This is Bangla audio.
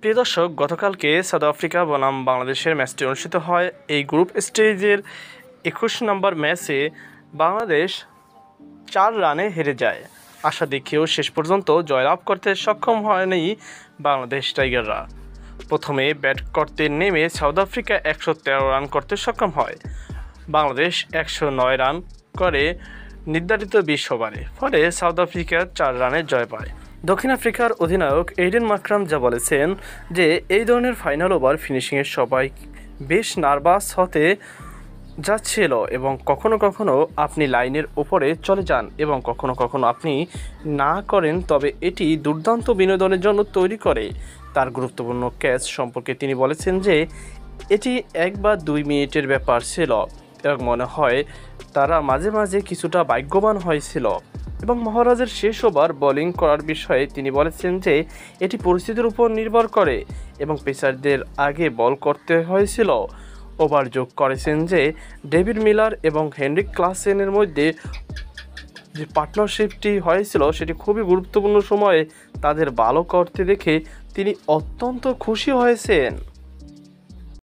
প্রিয় দর্শক, গতকালকে সাউথ আফ্রিকা বনাম বাংলাদেশের ম্যাচটি অনুষ্ঠিত হয়। এই গ্রুপ স্টেজের 21 নম্বর ম্যাচে বাংলাদেশ 4 রানে হেরে যায়। আশা দেখেও শেষ পর্যন্ত জয়লাভ করতে সক্ষম হয়নি বাংলাদেশ টাইগাররা। প্রথমে ব্যাট করতে নেমে সাউথ আফ্রিকা 113 রান করতে সক্ষম হয়। বাংলাদেশ 109 রান করে নির্ধারিত 20 ওভারে, ফলে সাউথ আফ্রিকা 4 রানে জয় পায়। দক্ষিণ আফ্রিকার অধিনায়ক এইডেন মাকরাম যা বলেছেন যে এই ধরনের ফাইনাল ওভার ফিনিশিংয়ের সবাই বেশ নার্ভাস হতে যাচ্ছিল এবং কখনো কখনো আপনি লাইনের উপরে চলে যান এবং কখনো কখনো আপনি না করেন, তবে এটি দুর্দান্ত বিনোদনের জন্য তৈরি করে। তার গুরুত্বপূর্ণ ক্যাচ সম্পর্কে তিনি বলেছেন যে এটি 1 বা 2 মিনিটের ব্যাপার ছিল এবং মনে হয় তারা মাঝে মাঝে কিছুটা ভাগ্যবান হয়েছিল। এবং মহারাজের শেষ ওভার বোলিং করার বিষয়ে তিনি বলেছেন যে এটি পরিস্থিতির উপর নির্ভর করে এবং পেসারদের আগে বল করতে হয়েছিল। ওভার যোগ করেছেন যে ডেভিড মিলার এবং হেনরিক ক্লাসেনের মধ্যে যে পার্টনারশিপটি হয়েছিল সেটি খুবই গুরুত্বপূর্ণ সময়ে তাদের ভালো করতে দেখে তিনি অত্যন্ত খুশি হয়েছেন।